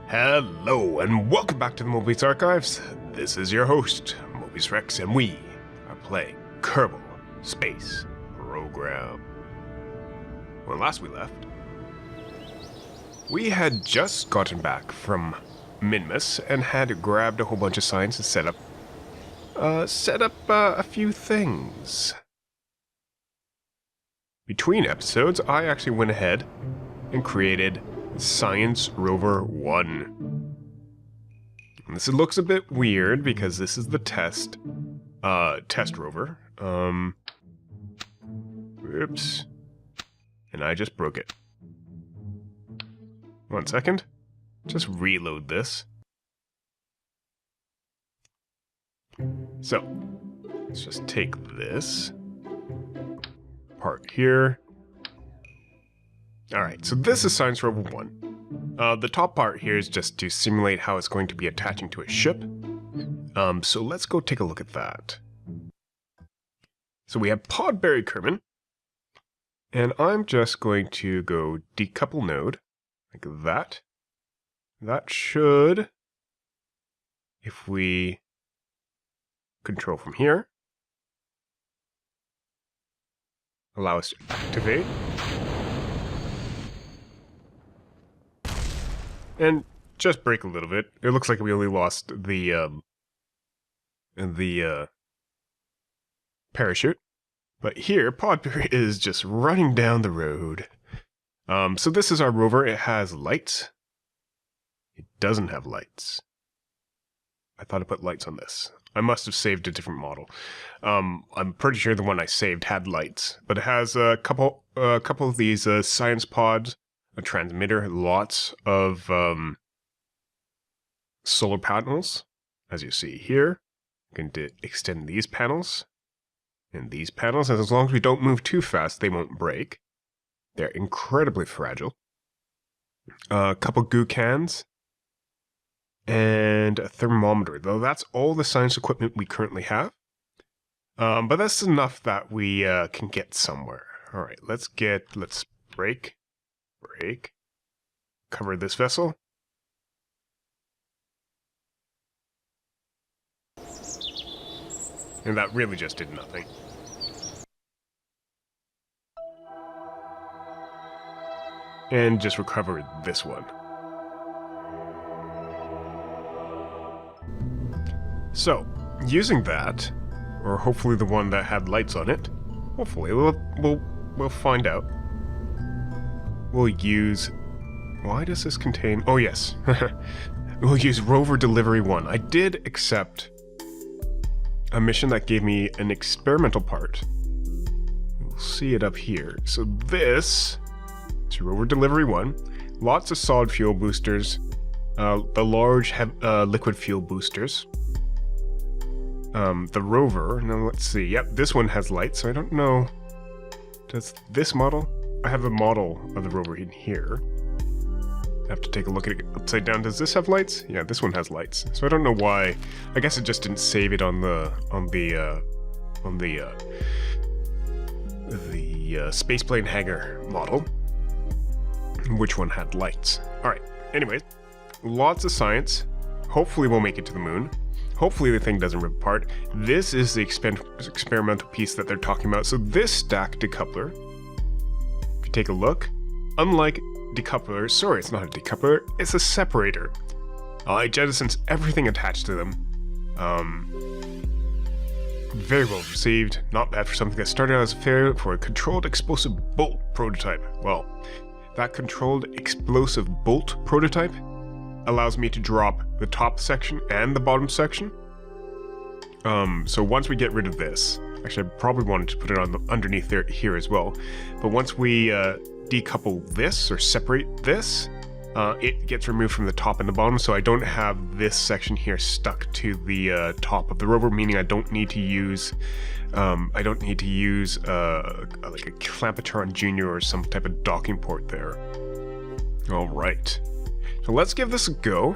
Hello, and welcome back to the Mobius Archives. This is your host, Mobius Rex, and we are playing Kerbal Space Program. When last we left, we had just gotten back from Minmus and had grabbed a whole bunch of science and set up a few things. Between episodes, I actually went ahead and created Science Rover 1. And this looks a bit weird because this is the test rover. Oops. And I just broke it. 1 second. Just reload this. So, let's just take this part here. Alright, so this is Science Rover 1. The top part here is just to simulate how it's going to be attaching to a ship. So let's go take a look at that. So we have Podberry Kerman. And I'm just going to go decouple node, like that. That should, if we control from here, allow us to activate. And just break a little bit. It looks like we only lost the parachute. But here, Podberry is just running down the road. So this is our rover. It has lights. It doesn't have lights. I thought I put lights on this. I must have saved a different model. I'm pretty sure the one I saved had lights. But it has a couple of these science pods, a transmitter, lots of solar panels, as you see here. You can extend these panels and these panels, and as long as we don't move too fast, they won't break. They're incredibly fragile. A couple goo cans, and a thermometer, though that's all the science equipment we currently have. But that's enough that we can get somewhere. Alright, let's break. Cover this vessel. And that really just did nothing. And just recover this one. So, using that, or hopefully the one that had lights on it, hopefully we'll find out. We'll use... Why does this contain... Oh, yes. We'll use Rover Delivery 1. I did accept a mission that gave me an experimental part. We'll see it up here. So this is Rover Delivery 1. Lots of solid fuel boosters. The large liquid fuel boosters. The rover... Now, let's see. Yep, this one has lights, so I don't know... Does this model... I have a model of the rover in here. I have to take a look at it upside down. Does this have lights? Yeah, this one has lights. So I don't know why. I guess it just didn't save it on the spaceplane hangar model. Which one had lights? All right. Anyways, lots of science. Hopefully we'll make it to the moon. Hopefully the thing doesn't rip apart. This is the experimental piece that they're talking about. So this stack decoupler, if you take a look, unlike decouplers, sorry, it's not a decoupler, it's a separator. It jettisons everything attached to them. Very well received. Not bad for something that started out as a failure for a controlled explosive bolt prototype. Well, that controlled explosive bolt prototype allows me to drop the top section and the bottom section. So once we get rid of this, actually I probably wanted to put it on underneath there here as well, but once we decouple this or separate this, it gets removed from the top and the bottom, so I don't have this section here stuck to the top of the rover, meaning I don't need to use like a Clampetron Junior or some type of docking port there. All right. So let's give this a go,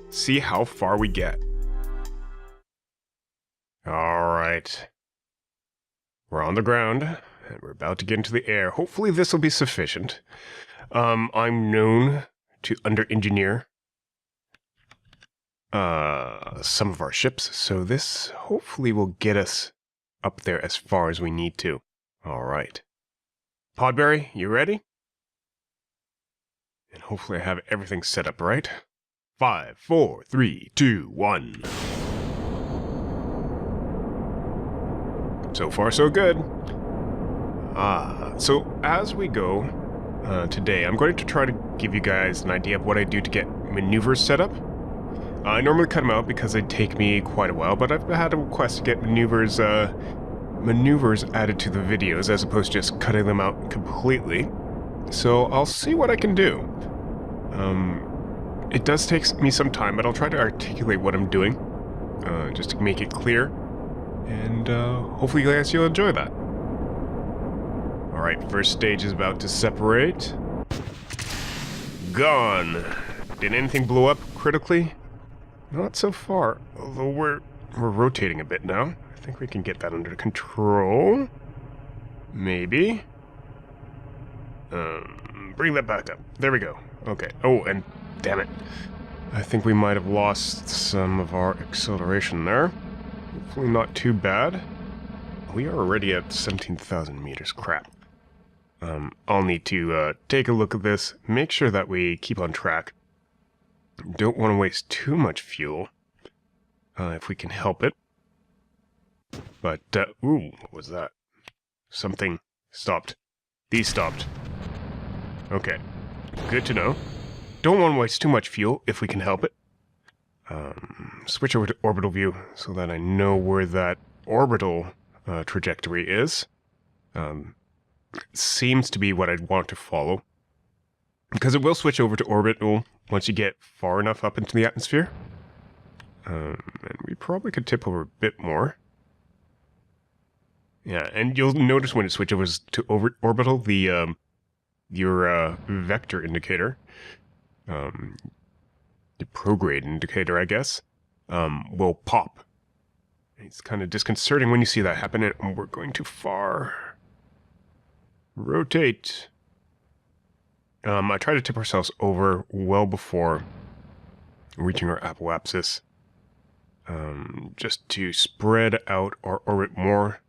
see how far we get. Alright. We're on the ground, and we're about to get into the air. Hopefully this will be sufficient. I'm known to under-engineer some of our ships, so this hopefully will get us up there as far as we need to. Alright. Podberry, you ready? And hopefully I have everything set up right. 5, 4, 3, 2, 1. So far, so good. So as we go today, I'm going to try to give you guys an idea of what I do to get maneuvers set up. I normally cut them out because they take me quite a while, but I've had a request to get maneuvers added to the videos as opposed to just cutting them out completely. So I'll see what I can do. It does take me some time, but I'll try to articulate what I'm doing, just to make it clear. And hopefully you guys will enjoy that. Alright, first stage is about to separate. Gone. Did anything blow up critically? Not so far, although we're rotating a bit now. I think we can get that under control. Maybe. Bring that back up. There we go. Okay. Oh, and damn it. I think we might have lost some of our acceleration there. Hopefully not too bad. We are already at 17,000 meters. Crap. I'll need to take a look at this, make sure that we keep on track. Don't want to waste too much fuel, if we can help it. But, ooh, what was that? Something stopped. These stopped. Okay, good to know. Don't want to waste too much fuel if we can help it. Switch over to orbital view so that I know where that orbital trajectory is. Seems to be what I'd want to follow. Because it will switch over to orbital once you get far enough up into the atmosphere. And we probably could tip over a bit more. Yeah, and you'll notice when it switches to orbital, the your vector indicator, the prograde indicator, I guess, will pop. It's kind of disconcerting when you see that happen, and we're going too far. Rotate. I try to tip ourselves over well before reaching our apoapsis, just to spread out our orbit more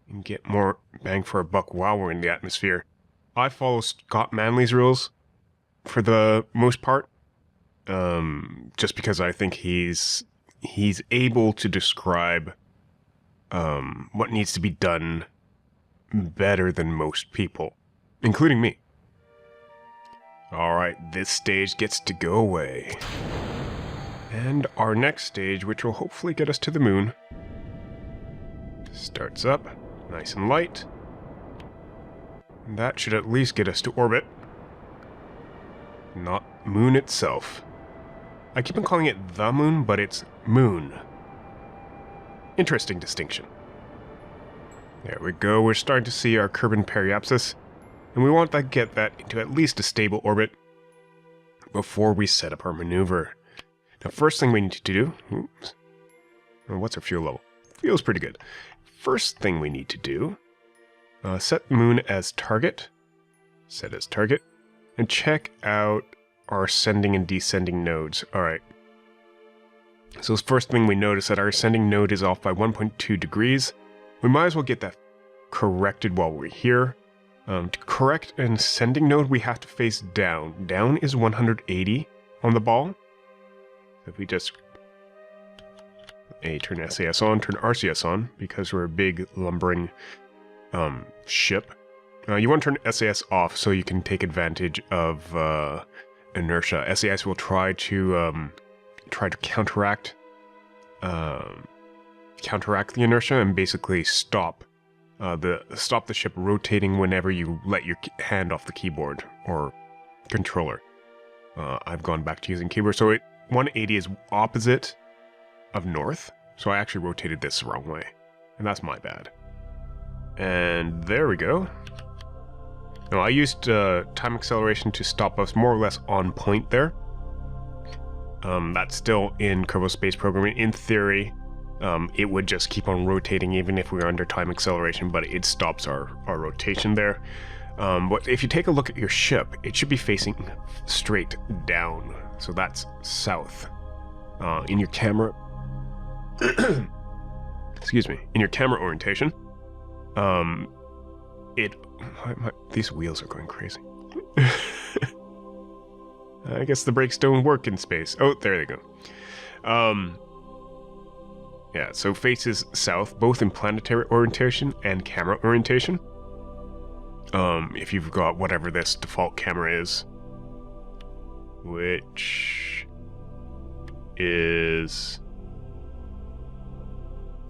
and get more bang for our buck while we're in the atmosphere. I follow Scott Manley's rules for the most part, just because I think he's able to describe what needs to be done better than most people, including me. Alright, this stage gets to go away. And our next stage, which will hopefully get us to the moon, starts up, nice and light. And that should at least get us to orbit. Not moon itself. I keep on calling it the moon, but it's moon. Interesting distinction. There we go, we're starting to see our Kerbal periapsis, and we want to get that into at least a stable orbit before we set up our maneuver. Now, first thing we need to do... Oops. What's our fuel level? Feels pretty good. First thing we need to do... set the moon as target. Set as target. And check out our ascending and descending nodes. Alright. So the first thing we notice that our ascending node is off by 1.2 degrees. We might as well get that corrected while we're here. To correct an ascending node, we have to face down. Down is 180 on the ball. So if we just turn SAS on, turn RCS on, because we're a big lumbering ship. You want to turn SAS off so you can take advantage of inertia. SAS will try to counteract the inertia and basically stop the ship rotating whenever you let your hand off the keyboard or controller. I've gone back to using keyboard, so 180 is opposite of north, so I actually rotated this the wrong way, and that's my bad. And there we go. Now I used time acceleration to stop us more or less on point there. That's still in Kerbal Space Program. In theory, it would just keep on rotating even if we were under time acceleration, but it stops our rotation there. But if you take a look at your ship, it should be facing straight down. So that's south. in your camera, excuse me, in your camera orientation, these wheels are going crazy. I guess the brakes don't work in space. Oh, there they go. Yeah, so faces south, both in planetary orientation and camera orientation. If you've got whatever this default camera is, which is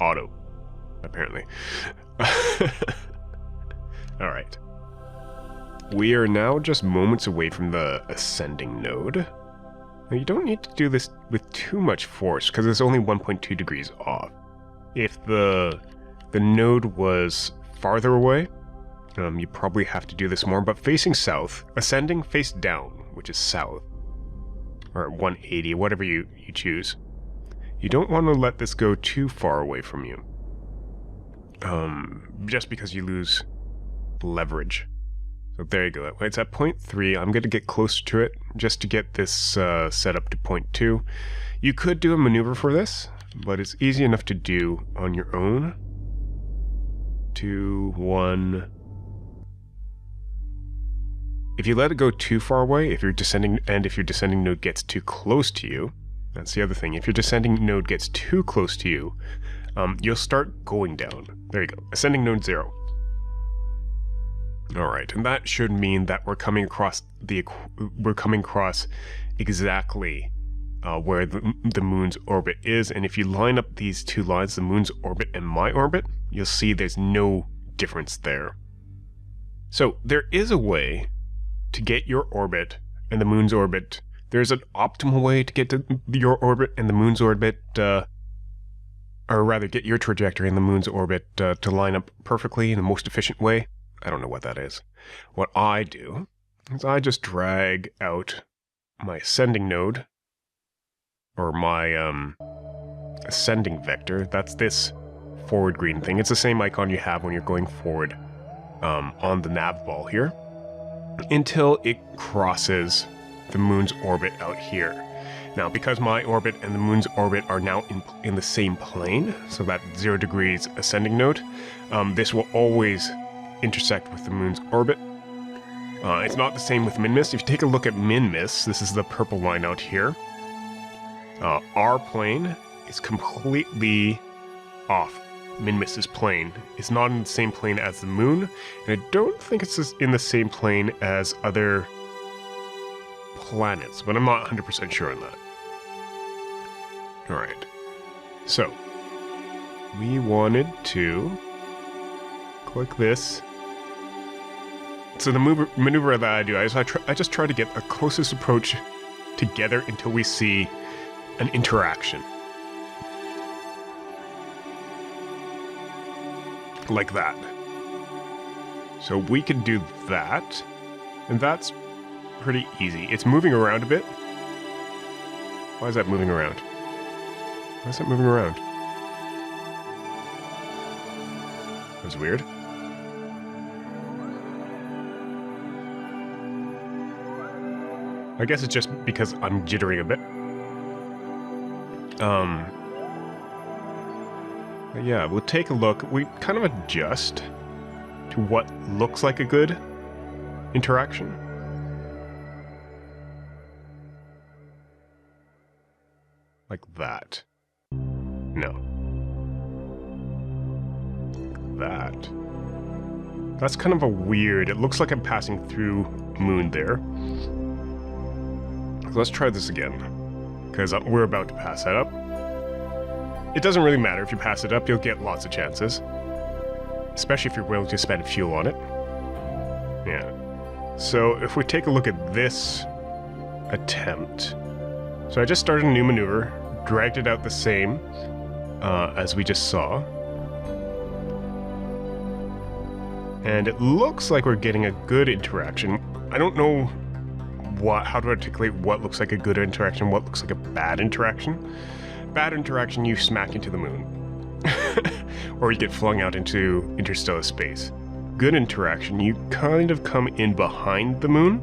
auto, apparently. Alright. We are now just moments away from the ascending node. Now, you don't need to do this with too much force, because it's only 1.2 degrees off. If the node was farther away, you probably have to do this more, but facing south, ascending face down, which is south, or 180, whatever you choose. You don't want to let this go too far away from you, just because you lose leverage. So there you go. It's at 0.3. I'm going to get closer to it just to get this set up to 0.2. You could do a maneuver for this, but it's easy enough to do on your own. 2, 1. If you let it go too far away, if your descending node gets too close to you, that's the other thing. If your descending node gets too close to you, you'll start going down. There you go. Ascending node 0. Alright, and that should mean that we're coming across exactly where the moon's orbit is, and if you line up these two lines, the moon's orbit and my orbit, you'll see there's no difference there. So there is a way to get your orbit and the moon's orbit. There's an optimal way to get to your orbit and the moon's orbit, or rather get your trajectory and the moon's orbit to line up perfectly in the most efficient way. I don't know what that is. What I do is I just drag out my ascending node, or my ascending vector. That's this forward green thing. It's the same icon you have when you're going forward on the nav ball here, until it crosses the moon's orbit out here. Now, because my orbit and the moon's orbit are now in the same plane, so that 0 degrees ascending node, this will always intersect with the moon's orbit. It's not the same with min-miss. If you take a look at min-miss, this is the purple line out here. Our plane is completely off min-miss's plane. It's not in the same plane as the moon, and I don't think it's in the same plane as other planets, but I'm not 100% sure on that. Alright, so we wanted to click this. So the maneuver that I do, I just try to get a closest approach together until we see an interaction. Like that. So we can do that, and that's pretty easy. It's moving around a bit. Why is that moving around? Why is that moving around? That's weird. I guess it's just because I'm jittering a bit. But yeah, we'll take a look. We kind of adjust to what looks like a good interaction. Like that. No. That. That's kind of a weird... It looks like I'm passing through moon there. So let's try this again, because we're about to pass that up. It doesn't really matter if you pass it up, you'll get lots of chances. Especially if you're willing to spend fuel on it. Yeah. So if we take a look at this attempt. So I just started a new maneuver, dragged it out the same as we just saw. And it looks like we're getting a good interaction. I don't know how to articulate what looks like a good interaction, what looks like a bad interaction. Bad interaction, you smack into the moon. Or you get flung out into interstellar space. Good interaction, you kind of come in behind the moon.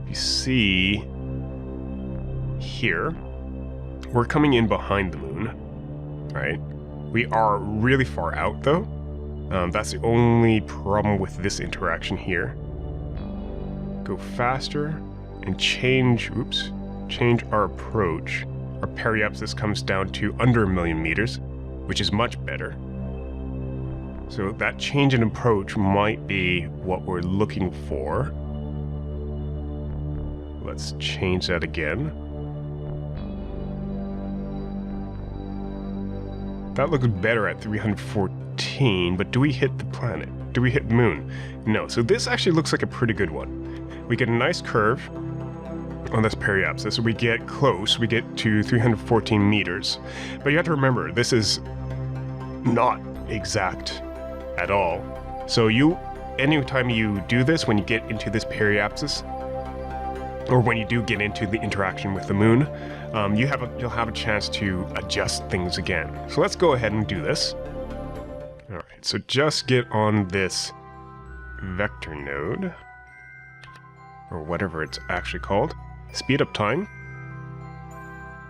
You see here, we're coming in behind the moon, right? We are really far out though. That's the only problem with this interaction here. Go faster and change our approach. Our periapsis comes down to under 1 million meters, which is much better. So that change in approach might be what we're looking for. Let's change that again. That looks better at 314, but do we hit the planet? Do we hit the moon? No, so this actually looks like a pretty good one. We get a nice curve on this periapsis, so we get close, we get to 314 meters. But you have to remember, this is not exact at all. So anytime you do this, when you get into this periapsis, or when you do get into the interaction with the moon, you'll have a chance to adjust things again. So let's go ahead and do this. All right, so just get on this vector node, or whatever it's actually called. Speed up time.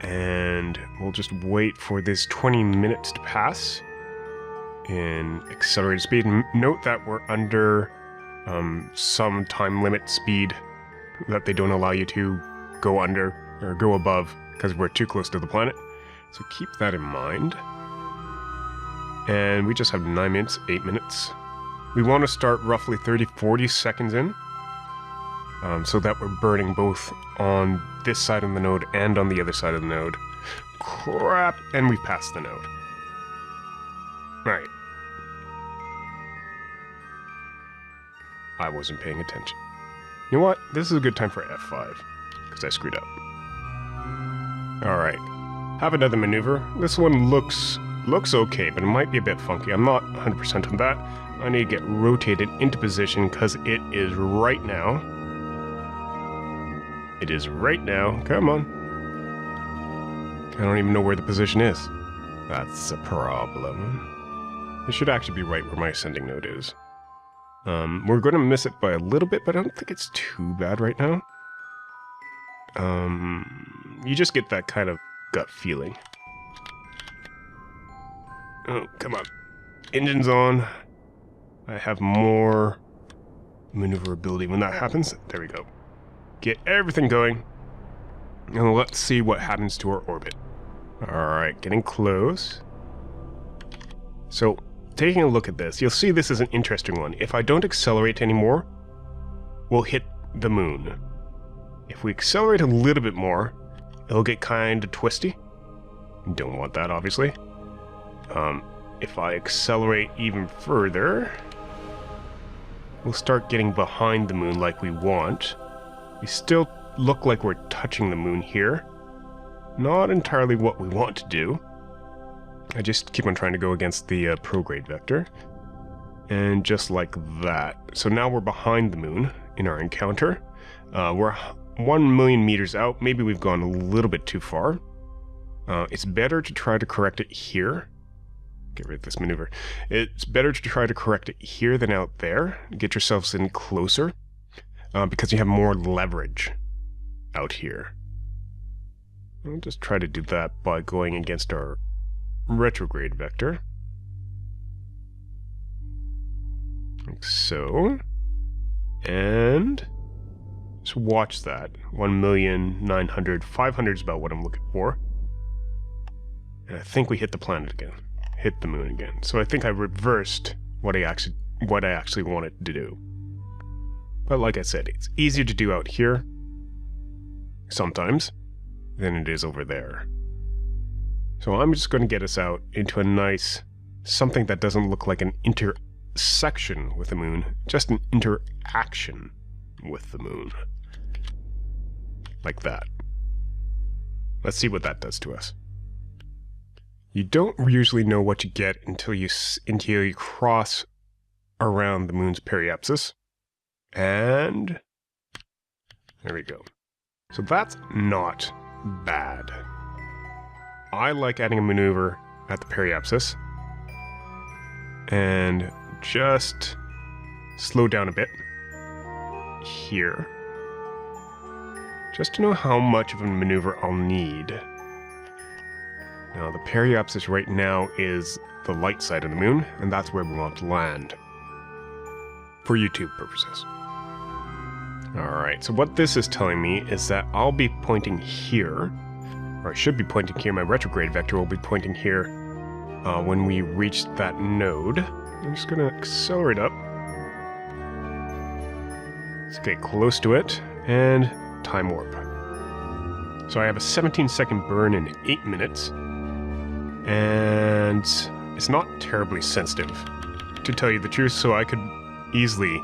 And we'll just wait for this 20 minutes to pass in accelerated speed. Note that we're under some time limit speed that they don't allow you to go under or go above because we're too close to the planet. So keep that in mind. And we just have 9 minutes, 8 minutes. We want to start roughly 30-40 seconds in, so that we're burning both on this side of the node and on the other side of the node. Crap! And we've passed the node. Alright. I wasn't paying attention. You know what? This is a good time for F5, because I screwed up. Alright. Have another maneuver. This one looks okay, but it might be a bit funky. I'm not 100% on that. I need to get rotated into position, because it is right now. It is right now. Come on. I don't even know where the position is. That's a problem. It should actually be right where my ascending node is. We're going to miss it by a little bit, but I don't think it's too bad right now. You just get that kind of gut feeling. Oh, come on. Engine's on. I have more maneuverability when that happens. There we go. Get everything going. And let's see what happens to our orbit. Alright, getting close. So, taking a look at this, you'll see this is an interesting one. If I don't accelerate anymore, we'll hit the moon. If we accelerate a little bit more, it'll get kind of twisty. Don't want that, obviously. If I accelerate even further, we'll start getting behind the moon like we want. We still look like we're touching the moon here. Not entirely what we want to do. I just keep on trying to go against the prograde vector. And just like that. So now we're behind the moon in our encounter. We're 1 million meters out. Maybe we've gone a little bit too far. It's better to try to correct it here. Get rid of this maneuver. It's better to try to correct it here than out there. Get yourselves in closer. Because you have more leverage out here. I'll just try to do that by going against our retrograde vector. Like so. And just watch that. 1,900,000, 500 is about what I'm looking for. And I think we hit the planet again. Hit the moon again. So I think I reversed what I actually wanted to do. But like I said, it's easier to do out here sometimes than it is over there. So I'm just going to get us out into a nice, something that doesn't look like an intersection with the moon, just an interaction with the moon. Like that. Let's see what that does to us. You don't usually know what you get until you cross around the moon's periapsis. And there we go. So that's not bad. I like adding a maneuver at the periapsis and just slow down a bit here, just to know how much of a maneuver I'll need. Now, the periapsis right now is the light side of the moon, and that's where we want to land. For YouTube purposes. Alright, so what this is telling me is that I'll be pointing here, or I should be pointing here, my retrograde vector will be pointing here when we reach that node. I'm just going to accelerate up. Let's get close to it, and time warp. So I have a 17-second burn in 8 minutes, and it's not terribly sensitive, to tell you the truth, so I could easily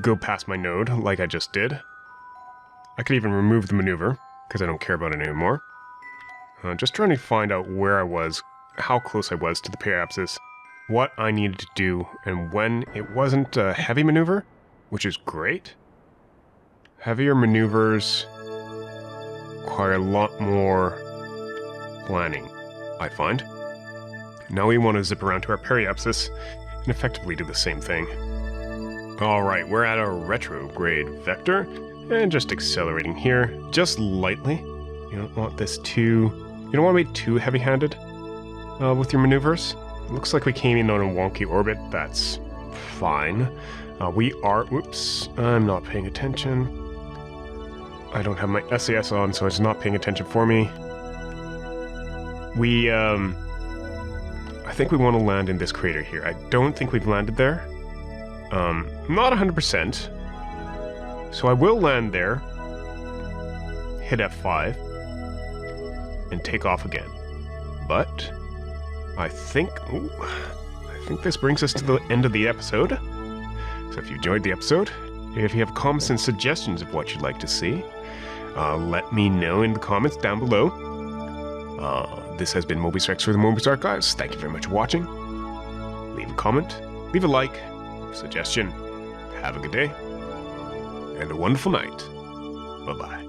go past my node like I just did. I could even remove the maneuver, because I don't care about it anymore. Just trying to find out where I was, how close I was to the periapsis, what I needed to do, and when. It wasn't a heavy maneuver, which is great. Heavier maneuvers require a lot more planning, I find. Now we want to zip around to our periapsis and effectively do the same thing. Alright, we're at our retrograde vector, and just accelerating here, just lightly. You don't want this too... You don't want to be too heavy-handed with your maneuvers. It looks like we came in on a wonky orbit, that's fine. We are... Whoops, I'm not paying attention. I don't have my SAS on, so it's not paying attention for me. We, I think we want to land in this crater here. I don't think we've landed there. Not 100%. So I will land there, hit F5, and take off again. But I think this brings us to the end of the episode. So if you enjoyed the episode, if you have comments and suggestions of what you'd like to see, let me know in the comments down below. This has been Mobius Rex for the Mobius Archives. Thank you very much for watching. Leave a comment, leave a like, suggestion. Have a good day, and a wonderful night. Bye-bye.